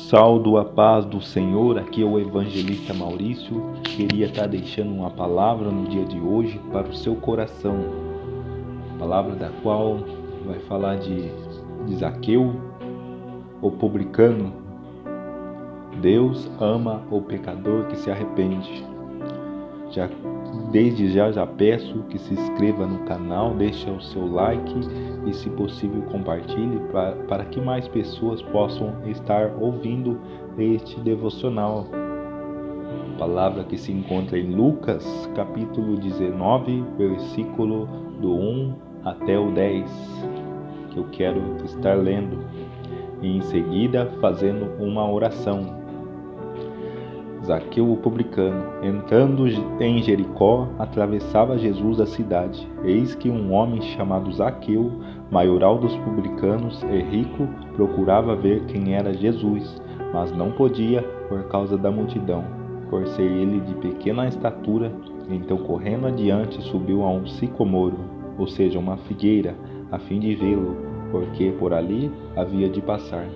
Saúdo a paz do Senhor, aqui é o evangelista Maurício. Queria estar deixando uma palavra no dia de hoje para o seu coração. Palavra da qual vai falar de Zaqueu, o publicano. Deus ama o pecador que se arrepende. Desde já peço que se inscreva no canal, deixe o seu like e, se possível, compartilhe para que mais pessoas possam estar ouvindo este devocional. Palavra que se encontra em Lucas, capítulo 19, versículo do 1 até o 10, que eu quero estar lendo, e em seguida fazendo uma oração. Zaqueu o publicano, entrando em Jericó, atravessava Jesus a cidade. Eis que um homem chamado Zaqueu, maioral dos publicanos e rico, procurava ver quem era Jesus, mas não podia por causa da multidão, por ser ele de pequena estatura. Então, correndo adiante, subiu a um sicomoro, ou seja, uma figueira, a fim de vê-lo, porque por ali havia de passar.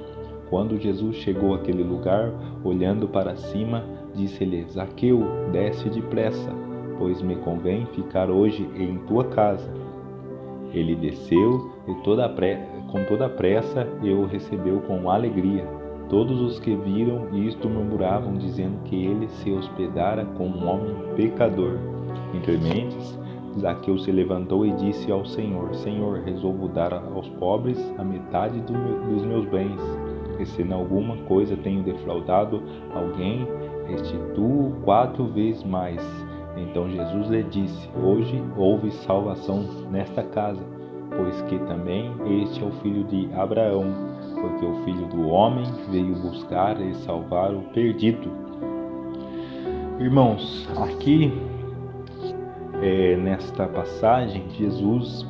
Quando Jesus chegou àquele lugar, olhando para cima, disse-lhe: Zaqueu, desce depressa, pois me convém ficar hoje em tua casa. Ele desceu e com toda a pressa e o recebeu com alegria. Todos os que viram isto murmuravam, dizendo que ele se hospedara com um homem pecador. Entre mentes, Zaqueu se levantou e disse ao Senhor: Senhor, resolvo dar aos pobres a metade dos meus bens. E se em alguma coisa tenho defraudado alguém, restituo 4 vezes mais. Então Jesus lhe disse: Hoje houve salvação nesta casa, pois que também este é o filho de Abraão, porque o Filho do Homem veio buscar e salvar o perdido. Irmãos, aqui nesta passagem, Jesus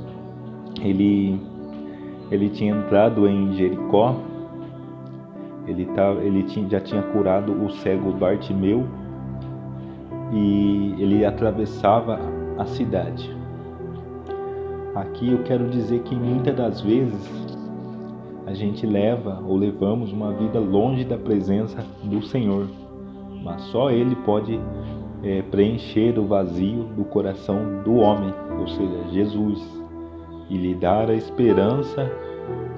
ele tinha entrado em Jericó. Já tinha curado o cego Bartimeu e ele atravessava a cidade. Aqui eu quero dizer que muitas das vezes a gente levamos uma vida longe da presença do Senhor, mas só Ele pode preencher o vazio do coração do homem, ou seja, Jesus, e lhe dar a esperança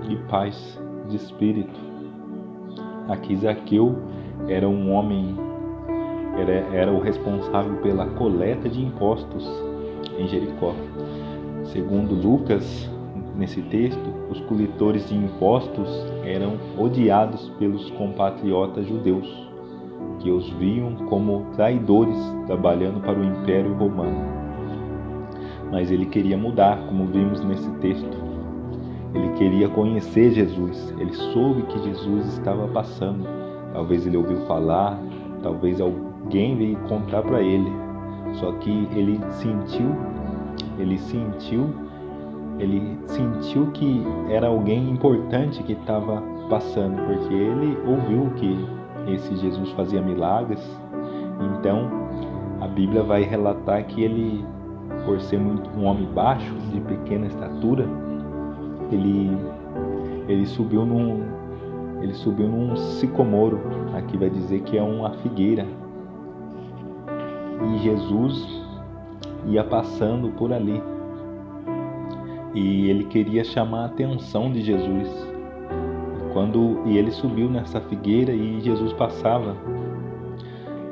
e paz de espírito. Aqui Zaqueu era um homem, era o responsável pela coleta de impostos em Jericó. Segundo Lucas, nesse texto, os coletores de impostos eram odiados pelos compatriotas judeus, que os viam como traidores trabalhando para o Império Romano. Mas ele queria mudar, como vimos nesse texto. Ele queria conhecer Jesus, ele soube que Jesus estava passando. Talvez ele ouviu falar, talvez alguém veio contar para ele. Só que ele sentiu que era alguém importante que estava passando, porque ele ouviu que esse Jesus fazia milagres. Então, a Bíblia vai relatar que ele, por ser um homem baixo, de pequena estatura, ele subiu num sicomoro. Aqui vai dizer que é uma figueira. E Jesus ia passando por ali. E ele queria chamar a atenção de Jesus. E ele subiu nessa figueira e Jesus passava.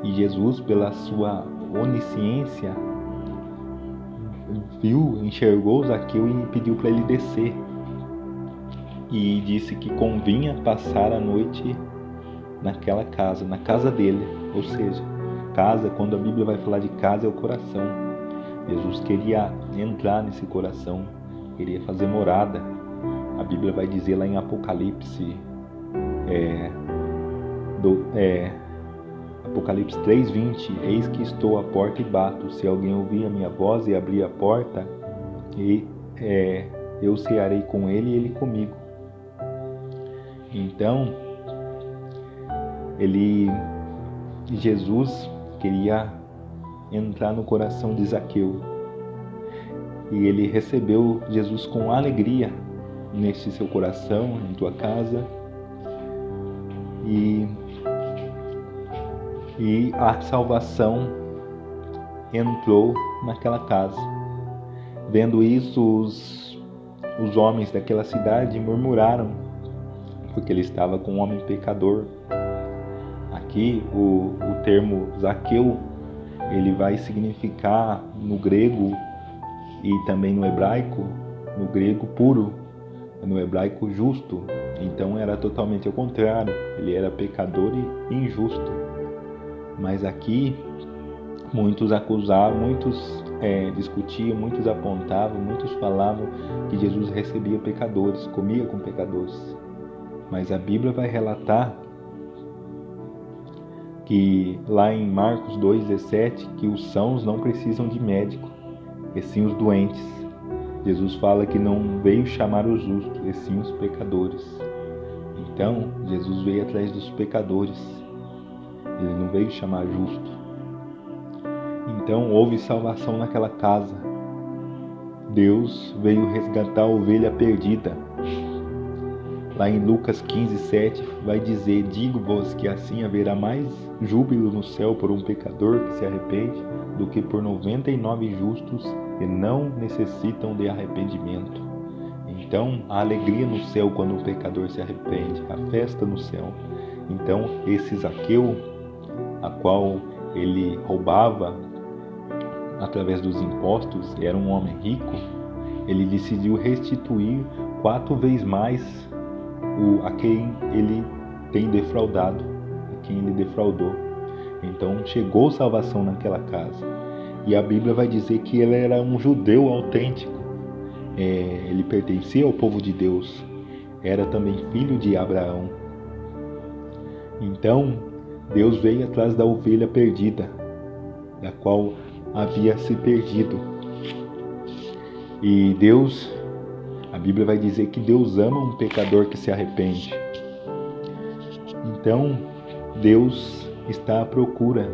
E Jesus, pela sua onisciência, enxergou Zaqueu e pediu para ele descer. E disse que convinha passar a noite naquela casa, na casa dele. Ou seja, casa, quando a Bíblia vai falar de casa, é o coração. Jesus queria entrar nesse coração, queria fazer morada. A Bíblia vai dizer lá em Apocalipse, Apocalipse 3:20, eis que estou à porta e bato. Se alguém ouvir a minha voz e abrir a porta, eu cearei com ele e ele comigo. Então, Jesus queria entrar no coração de Zaqueu. E ele recebeu Jesus com alegria neste seu coração, em tua casa. e a salvação entrou naquela casa. Vendo isso, os homens daquela cidade murmuraram, porque ele estava com um homem pecador. Aqui o termo Zaqueu, ele vai significar no grego e também no hebraico, no grego puro, no hebraico justo. Então era totalmente ao contrário, ele era pecador e injusto. Mas aqui muitos acusavam, muitos discutiam, muitos apontavam, muitos falavam que Jesus recebia pecadores, comia com pecadores. Mas a Bíblia vai relatar que lá em Marcos 2,17, que os sãos não precisam de médico, e sim os doentes. Jesus fala que não veio chamar os justos, e sim os pecadores. Então, Jesus veio atrás dos pecadores. Ele não veio chamar justo. Então, houve salvação naquela casa. Deus veio resgatar a ovelha perdida. Lá em Lucas 15:7 vai dizer: digo-vos que assim haverá mais júbilo no céu por um pecador que se arrepende do que por 99 justos que não necessitam de arrependimento. Então, a alegria no céu quando um pecador se arrepende, a festa no céu. Então, esse Zaqueu, a qual ele roubava através dos impostos, era um homem rico, ele decidiu restituir 4 vezes mais a quem ele tem defraudado, a quem ele defraudou. Então chegou salvação naquela casa. E a Bíblia vai dizer que ele era um judeu autêntico. Ele pertencia ao povo de Deus. Era também filho de Abraão. Então Deus veio atrás da ovelha perdida, da qual havia se perdido. E a Bíblia vai dizer que Deus ama um pecador que se arrepende. Então, Deus está à procura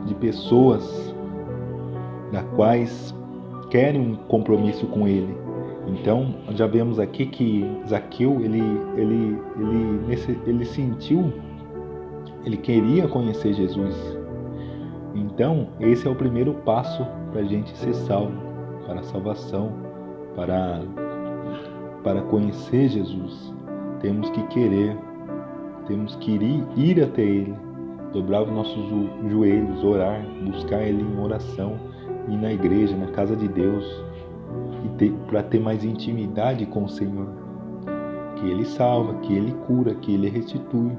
de pessoas das quais querem um compromisso com Ele. Então, já vemos aqui que Zaqueu, ele sentiu, ele queria conhecer Jesus. Então, esse é o primeiro passo para a gente ser salvo, para a salvação, para conhecer Jesus. Temos que querer, temos que ir até Ele, dobrar os nossos joelhos, orar, buscar Ele em oração, ir na igreja, na casa de Deus, para ter mais intimidade com o Senhor. Que Ele salva, que Ele cura, que Ele restitui,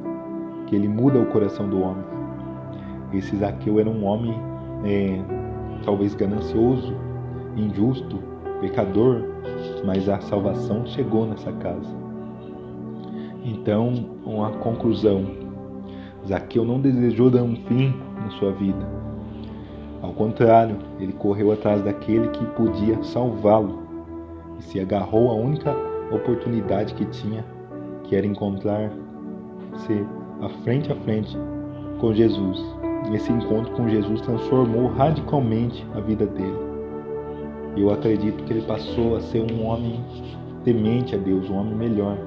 que Ele muda o coração do homem. Esse Zaqueu era um homem talvez ganancioso, injusto, pecador, mas a salvação chegou nessa casa. Então, uma conclusão: Zaqueu não desejou dar um fim na sua vida. Ao contrário, ele correu atrás daquele que podia salvá-lo e se agarrou à única oportunidade que tinha, que era encontrar-se frente a frente com Jesus. Esse encontro com Jesus transformou radicalmente a vida dele. Eu acredito que ele passou a ser um homem temente a Deus, um homem melhor.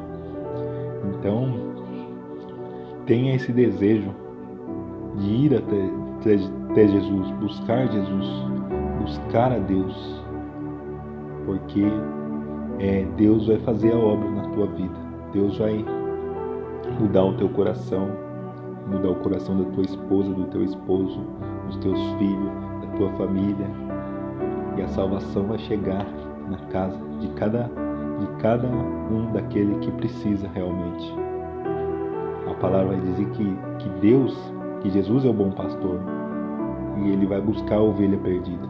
Então, tenha esse desejo de ir até Jesus, buscar Jesus, buscar a Deus, porque Deus vai fazer a obra na tua vida. Deus vai mudar o teu coração, mudar o coração da tua esposa, do teu esposo, dos teus filhos, da tua família, e a salvação vai chegar na casa de cada um daquele que precisa realmente. A palavra vai dizer que Jesus é o bom pastor e Ele vai buscar a ovelha perdida.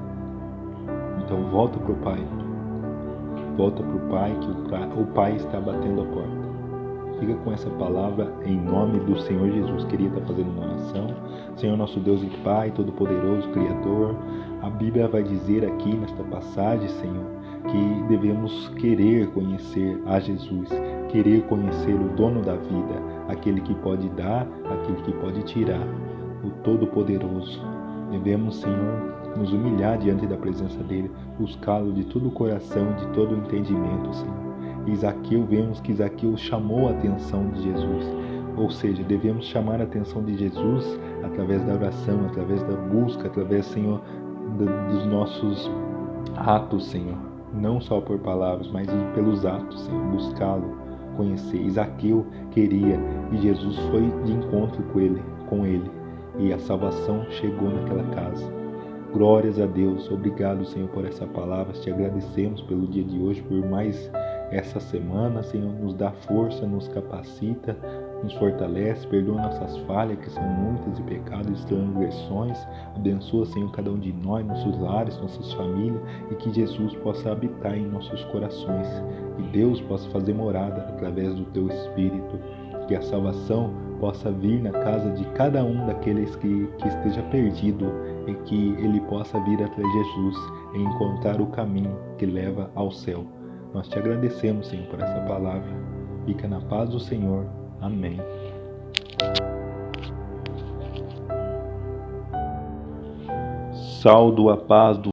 Então volta para o Pai, que o Pai está batendo a porta. Fica com essa palavra em nome do Senhor Jesus. Queria estar fazendo uma oração. Senhor nosso Deus e Pai, Todo-Poderoso, Criador, a Bíblia vai dizer aqui nesta passagem, Senhor, que devemos querer conhecer a Jesus, querer conhecer o dono da vida, aquele que pode dar, aquele que pode tirar, o Todo-Poderoso. Devemos, Senhor, nos humilhar diante da presença dele, buscá-lo de todo o coração, de todo o entendimento, Senhor. Zaqueu, vemos que Zaqueu chamou a atenção de Jesus. Ou seja, devemos chamar a atenção de Jesus através da oração, através da busca, através, Senhor, dos nossos atos, Senhor. Não só por palavras, mas pelos atos, Senhor. Buscá-lo, conhecer. Zaqueu queria e Jesus foi de encontro com ele. E a salvação chegou naquela casa. Glórias a Deus. Obrigado, Senhor, por essa palavra. Te agradecemos pelo dia de hoje, por mais essa semana, Senhor. Nos dá força, nos capacita, nos fortalece, perdoa nossas falhas, que são muitas, e pecados e transgressões. Abençoa, Senhor, cada um de nós, nossos lares, nossas famílias, e que Jesus possa habitar em nossos corações. Que Deus possa fazer morada através do Teu Espírito. Que a salvação possa vir na casa de cada um daqueles que esteja perdido, e que ele possa vir atrás de Jesus e encontrar o caminho que leva ao céu. Nós te agradecemos, Senhor, por essa palavra. Fica na paz do Senhor. Amém. Saúdo a paz do